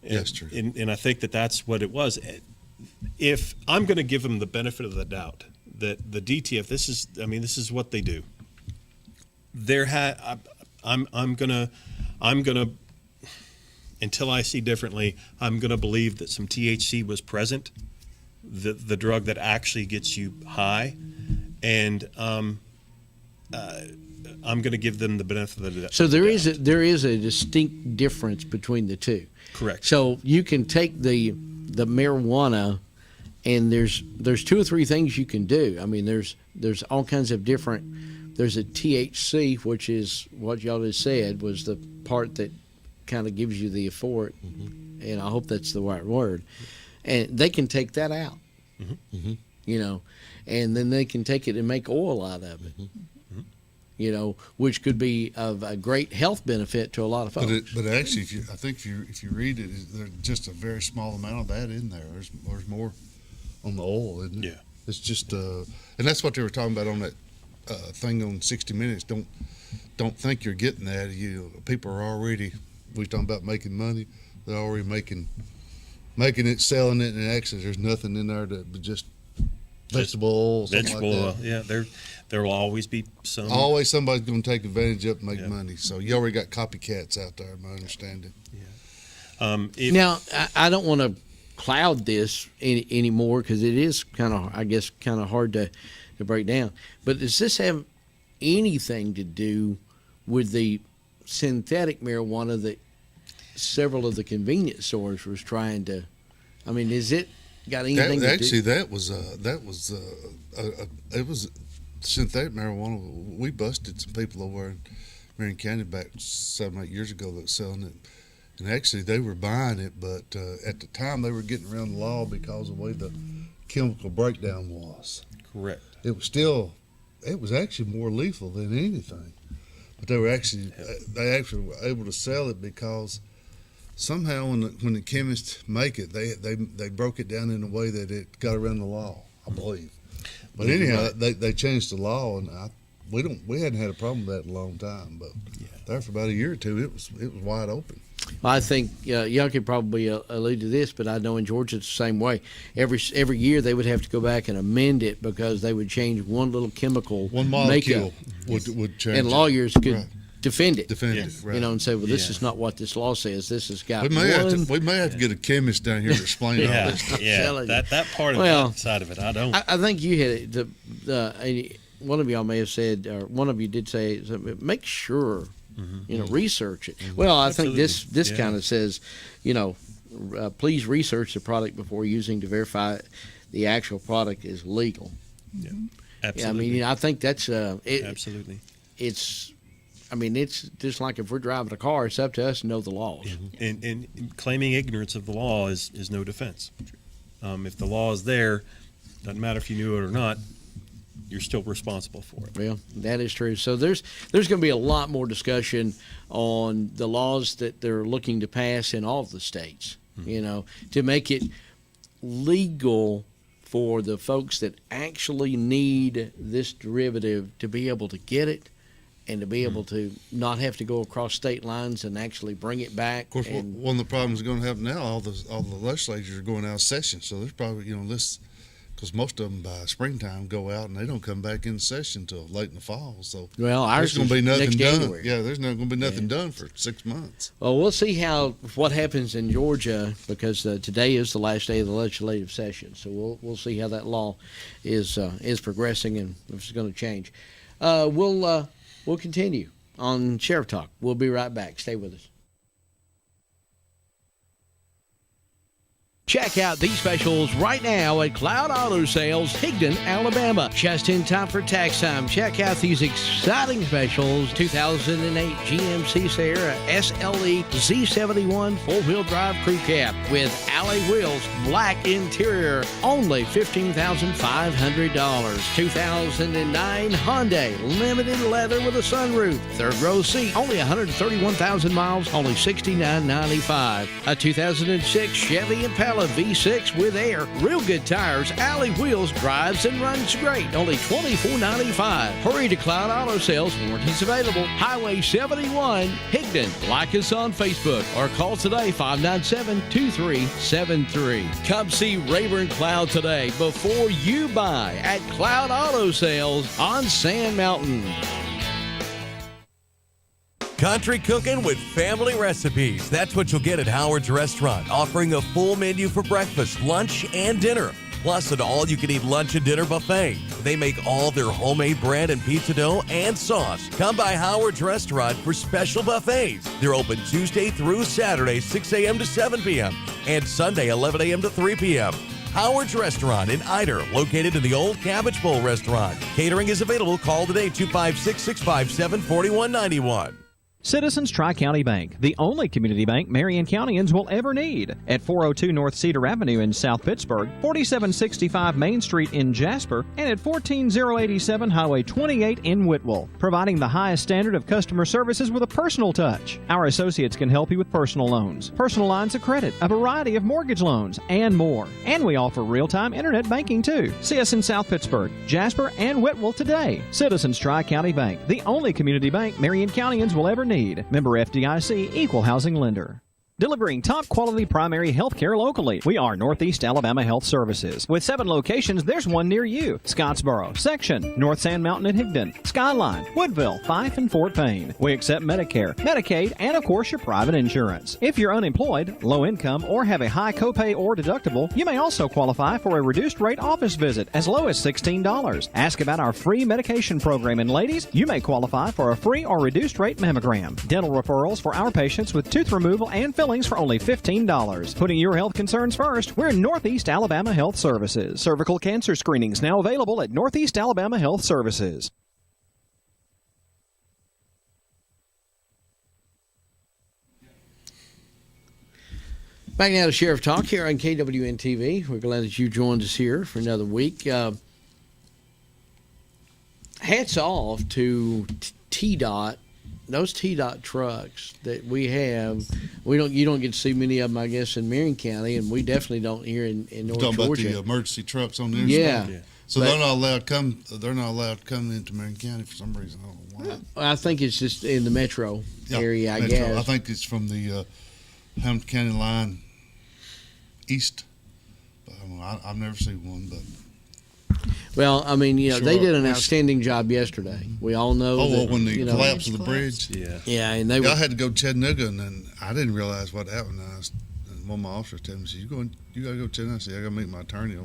Yes, true. And I think that's what it was. If I'm going to give them the benefit of the doubt that the DTF, this is what they do. I'm gonna until I see differently, I'm gonna believe that some THC was present, the drug that actually gets you high, and I'm going to give them the benefit of the doubt. So there is a distinct difference between the two. Correct. So you can take the marijuana, and there's 2 or 3 things you can do. I mean, there's all kinds of different. There's a THC, which is what y'all just said was the part that kind of gives you the euphoric, and I hope that's the right word. And they can take that out, and then they can take it and make oil out of it, which could be of a great health benefit to a lot of folks. But actually, if you read it, there's just a very small amount of that in there. There's more on the oil, isn't it? Yeah. It's just, and that's what they were talking about on that thing on 60 Minutes. Don't think you're getting that. People are already we talking about making money, they're already making it, selling it, and actually there's nothing in there but just vegetable oil, something Vegetable like oil. that. Yeah, there will always be some. Always somebody's going to take advantage of it and make Yeah. money. So you already got copycats out there, my understanding. Now, I don't want to cloud this anymore because it is kind of hard to break down. But does this have anything to do with the synthetic marijuana that several of the convenience stores was trying to? I mean, is it got anything to Actually, do? it was synthetic marijuana. We busted some people over in Marion County back 7-8 years ago that was selling it. And actually, they were buying it, but at the time they were getting around the law because of the way the chemical breakdown was. Correct. It was actually more lethal than anything. But they actually were able to sell it because somehow when the chemists make it, they broke it down in a way that it got around the law, I believe. But anyhow, they changed the law, and we hadn't had a problem with that in a long time. But there for about a year or two, it was wide open. I think y'all could probably allude to this, but I know in Georgia it's the same way. Every year they would have to go back and amend it because they would change one little chemical One molecule would change. and lawyers could Right. defend it. Right. You know, and say, well, this is not what this law says. This has got We may have to get a chemist down here to explain all this. telling you. that part of Well, that side of it, I don't. I think you hit it. One of y'all may have said, or one of you did say, make sure. Research it. Well, I think this kind of says, please research the product before using to verify the actual product is legal. Yeah, Yeah, absolutely. I think that's Absolutely. It's just like if we're driving a car, it's up to us to know the laws. And claiming ignorance of the law is no defense. If the law is there, doesn't matter if you knew it or not, you're still responsible for it. Well, that is true. So there's going to be a lot more discussion on the laws that they're looking to pass in all of the states, to make it legal for the folks that actually need this derivative to be able to get it and to be able to not have to go across state lines and actually bring it back. Of course, and, one of the problems going to have now, all the legislatures are going out of session, so there's probably this. Because most of them by springtime go out and they don't come back in session until late in the fall. So ours there's going to be is nothing next done. January. Yeah, there's not going to be nothing done for 6 months. Well, we'll see what happens in Georgia because today is the last day of the legislative session. So we'll see how that law is progressing and if it's going to change. We'll continue on Sheriff Talk. We'll be right back. Stay with us. Check out these specials right now at Cloud Auto Sales, Higdon, Alabama. Just in time for tax time. Check out these exciting specials. 2008 GMC Sierra SLE Z71 4-wheel drive crew cab with alloy wheels, black interior, only $15,500. 2009 Hyundai Limited Leather with a sunroof, third row seat, only 131,000 miles, only $69.95. A 2006 Chevy Impala V6 with air, real good tires, alloy wheels, drives and runs great. Only $24.95. Hurry to Cloud Auto Sales. Warranties available. Highway 71, Higdon. Like us on Facebook or call today 597-2373. Come see Rayburn Cloud today before you buy at Cloud Auto Sales on Sand Mountain. Country cooking with family recipes. That's what you'll get at Howard's Restaurant, offering a full menu for breakfast, lunch, and dinner. Plus an all-you-can-eat lunch and dinner buffet. They make all their homemade bread and pizza dough and sauce. Come by Howard's Restaurant for special buffets. They're open Tuesday through Saturday, 6 a.m. to 7 p.m. and Sunday, 11 a.m. to 3 p.m. Howard's Restaurant in Ider, located in the Old Cabbage Bowl Restaurant. Catering is available. Call today, 256-657-4191. Citizens Tri-County Bank, the only community bank Marion Countyans will ever need. At 402 North Cedar Avenue in South Pittsburgh, 4765 Main Street in Jasper, and at 14087 Highway 28 in Whitwell. Providing the highest standard of customer services with a personal touch. Our associates can help you with personal loans, personal lines of credit, a variety of mortgage loans, and more. And we offer real-time internet banking too. See us in South Pittsburgh, Jasper, and Whitwell today. Citizens Tri-County Bank, the only community bank Marion Countyans will ever need. need. Member FDIC, Equal Housing Lender. Delivering top quality primary health care locally. We are Northeast Alabama Health Services. With 7 locations, there's one near you. Scottsboro, Section, North Sand Mountain and Higdon, Skyline, Woodville, Fife, and Fort Payne. We accept Medicare, Medicaid, and of course your private insurance. If you're unemployed, low income, or have a high copay or deductible, you may also qualify for a reduced rate office visit as low as $16. Ask about our free medication program, and ladies, you may qualify for a free or reduced rate mammogram. Dental referrals for our patients with tooth removal and fillings for only $15. Putting your health concerns first, we're Northeast Alabama Health Services. Cervical cancer screenings now available at Northeast Alabama Health Services. Back now to Sheriff Talk here on KWN TV. We're glad that you joined us here for another week. Hats off to TDOT. Those TDOT trucks that we have, you don't get to see many of them, I guess, in Marion County, and we definitely don't here in North Talking Georgia. about the emergency trucks on the Yeah. interstate. So they're not allowed to come. They're not allowed to come into Marion County for some reason. I don't know why. I think it's just in the metro area, I Metro. guess. I think it's from the Hamilton County line east. But, I don't know, I've never seen one, but. Well, I mean, Sure. they did an outstanding job yesterday. We all know. Oh, that, when the you know, collapse of the bridge. Yeah. Yeah, and they I were. had to go to Chattanooga, and then I didn't realize what happened. And one of my officers told me, "You got to go to Chattanooga." I said, "I got to meet my attorney."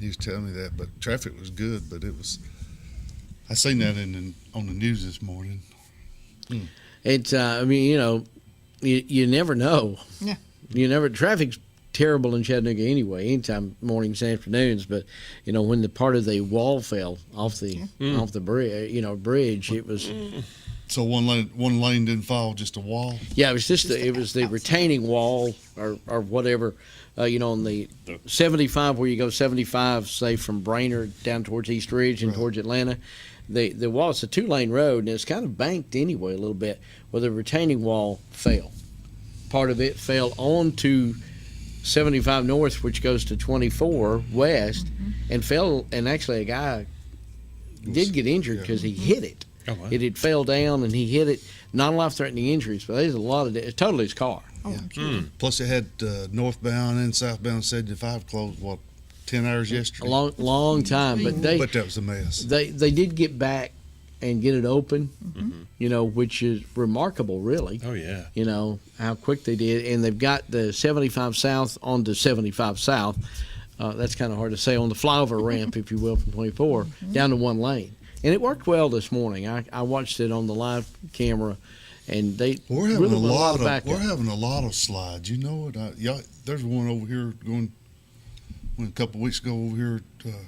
He was telling me that, but traffic was good. But it was. I seen that on the news this morning. It's. I mean, you never know. Yeah. You never. Traffic's terrible in Chattanooga anyway. Anytime mornings and afternoons, but when the part of the wall fell off the bridge, it was. So one lane didn't fall, just a wall. Yeah, it was just the retaining wall or whatever. On the 75 where you go 75, say from Brainerd down towards East Ridge and towards Atlanta, the wall, it's a 2-lane road and it's kind of banked anyway a little bit. Well, the retaining wall fell. Part of it fell onto 75 north, which goes to 24 west, and fell. And actually, a guy did get injured because he hit it. Oh, wow. It had fell down and he hit it. Not life-threatening injuries, but there's a lot of it's totally his car. Plus, it had northbound and southbound 75 closed. 10 hours yesterday. A long time, but that was a mess. They did get back and get it open, which is remarkable, really. Oh, yeah. How quick they did. And they've got the 75 South onto 75 South. That's kind of hard to say, on the flyover ramp, if you will, from 24, down to 1 lane. And it worked well this morning. I watched it on the live camera, and we're having really a lot of backup. we're having a lot of slides. You know it. There's one over here going. A couple of weeks ago over here,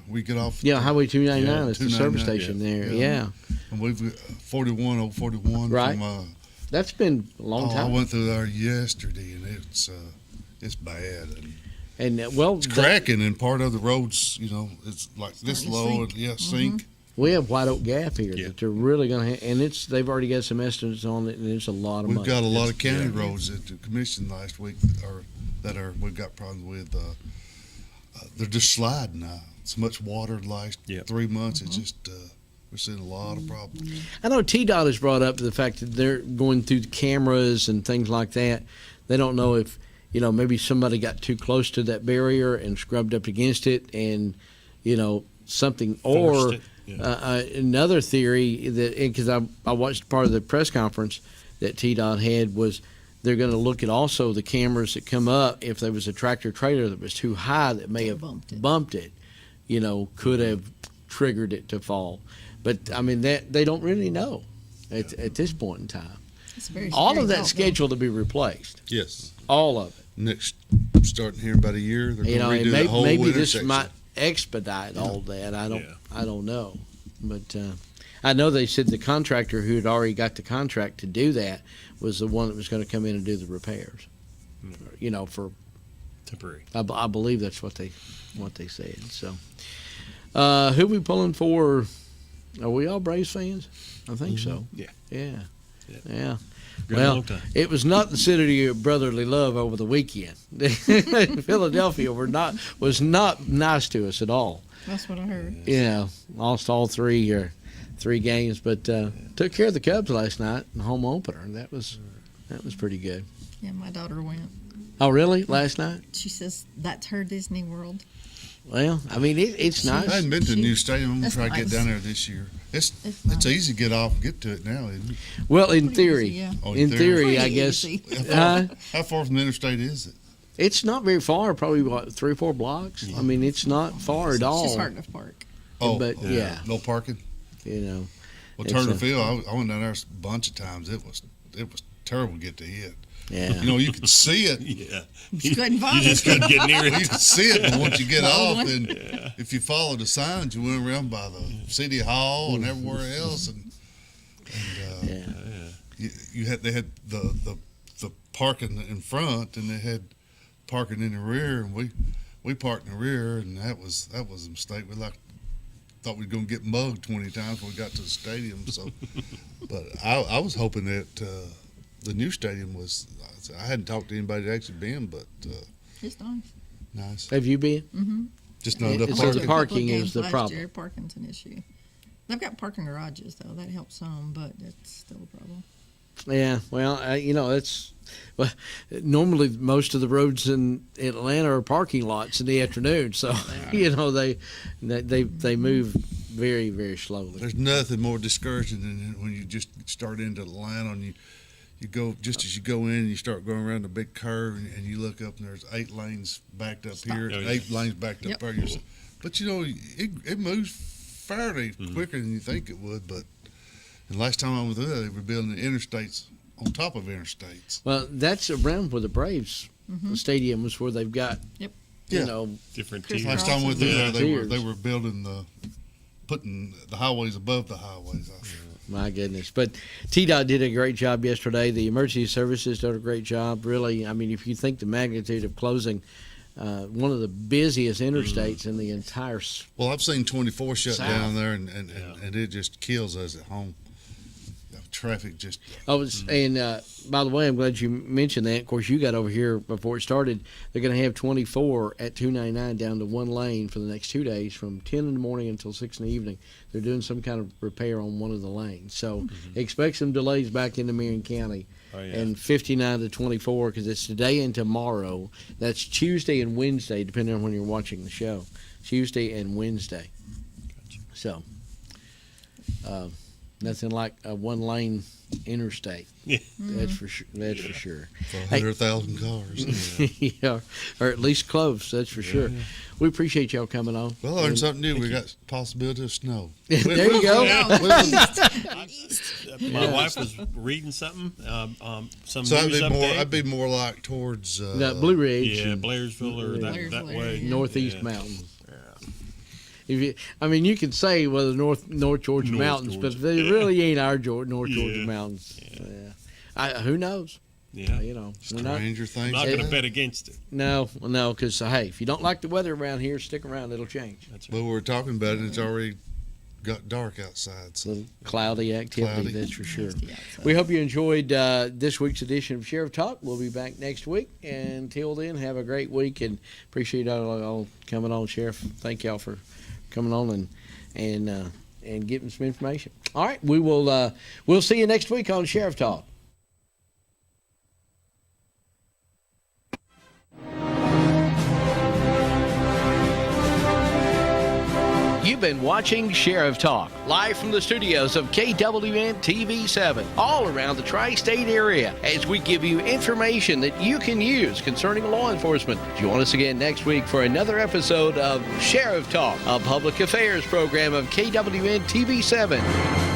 we get off. Yeah, Highway 299 is the 299, service station there. Yeah. And we've 41. Right. From, that's been a long time. I went through there yesterday, and it's bad. And it's cracking, and part of the roads, it's like this low, and sink. We have White Oak Gap here that they're really going to, and they've already got some estimates on it, and it's a lot of money. We've got a lot of county roads that the commission last week we've got problems with. They're just sliding now. So much water the last 3 months. It's just we're seeing a lot of problems. I know TDOT has brought up the fact that they're going through the cameras and things like that. They don't know if maybe somebody got too close to that barrier and scrubbed up against it, and something or. Another theory that, because I watched part of the press conference that TDOT had, was they're going to look at also the cameras that come up if there was a tractor trailer that was too high that may have bumped it, could have triggered it to fall. But I mean that they don't really know at this point in time. All of that's scheduled to be replaced. Yes, all of it. Next, starting here in about a year, they're going to redo the whole maybe this intersection. might expedite all that. I don't know, but I know they said the contractor who had already got the contract to do that was the one that was going to come in and do the repairs. For temporary. I believe that's what they said. So, who we pulling for? Are we all Braves fans? I think so. Yeah. Well, it was not the city of brotherly love over the weekend. Philadelphia was not nice to us at all. That's what I heard. Yeah, lost all 3. 3 games, but took care of the Cubs last night in the home opener. That was pretty good. Yeah, my daughter went. Oh, really? Last night? She says that's her Disney World. Well, I mean, it's nice. I hadn't been to the new stadium. I'm going to That's try to get nice. down there this year. It's nice. easy to get off and get to it now, isn't it? Well, in Pretty theory, easy, yeah. Oh, in theory, I Pretty guess. easy. How far from the interstate is it? It's not very far, probably, 3 or 4 blocks. I mean, it's not far at all. It's just hard to park. Oh, But, yeah. No parking? You know. Well, It's Turner a- Field, I went down there a bunch of times. It was terrible to get to hit. Yeah. You know, you could see it. Yeah. You couldn't find You just it. couldn't get near Well, you it. could see it, but once you get The old off, one? and if you follow the signs, you went around by the city hall and everywhere else, and Yeah. they had the parking in front, and they had parking in the rear, and we parked in the rear, and that was a mistake. We thought we were going to get mugged 20 times when we got to the stadium. So, but I was hoping that the new stadium was. I hadn't talked to anybody that actually been, but It's nice. nice. Have you been? Just not Yeah, enough so Went to the a parking. couple of parking is games the last problem. year. Parking's an issue. They've got parking garages though. That helps some, but it's still a problem. Yeah, well, well, normally most of the roads in Atlanta are parking lots in the afternoon, so they move very, very slowly. There's nothing more discouraging than when you just start into Atlanta and you go just as you go in, you start going around the big curve and you look up and there's 8 lanes backed up here, Oh, yeah. 8 lanes backed up Yep. there. But it moves fairly quicker than you think it would. But the last time I was there, they were building the interstates on top of interstates. Well, that's around where the Braves stadium was, where they've got, Yep. you Yeah. know, Different Chris tiers. Last time I went there, Tiers. they were building putting the highways above the highways. my goodness. But TDOT did a great job yesterday. The emergency services did a great job. Really, I mean, if you think the magnitude of closing one of the busiest interstates in the entire Well, I've seen 24 shut South. down there, and it just kills us at home. Traffic just. And by the way, I'm glad you mentioned that. Of course, you got over here before it started. They're going to have 24 at 299 down to 1 lane for the next 2 days, from 10 in the morning until 6 in the evening. They're doing some kind of repair on one of the lanes, so expect some delays back into Marion County. Oh, yeah. And 59 to 24 because it's today and tomorrow. That's Tuesday and Wednesday, depending on when you're watching the show. Tuesday and Wednesday. So. Nothing like a 1-lane interstate. Yeah. That's for sure. That's for sure. For 100,000 cars. Yeah, or at least close. That's for sure. We appreciate y'all coming on. Well, I learned something new. We got possibility of snow. There you go. My wife was reading something. Some So news update. I'd be more like towards The Blue Ridge, Yeah, and Blairsville or that Blairsville way. area. Northeast Yeah. Mountains. If you, I mean, you can say well the North Georgia North mountains, Georgia, but they yeah. really ain't our North Georgia Yeah. mountains. Who knows? Yeah. You know, we're not, Stranger Things. I'm not going to happen. bet against it. no, because hey, if you don't like the weather around here, stick around. It'll change. That's But right. we're talking about it. It's already got dark outside. So. Little cloudy activity, Cloudy. that's for sure. Nasty outside. We hope you enjoyed this week's edition of Sheriff Talk. We'll be back next week. And until then, have a great week and appreciate y'all coming on, Sheriff. Thank y'all for coming on and getting some information. All right, we'll see you next week on Sheriff Talk. You've been watching Sheriff Talk, live from the studios of KWN TV7, all around the tri-state area, as we give you information that you can use concerning law enforcement. Join us again next week for another episode of Sheriff Talk, a public affairs program of KWN TV7.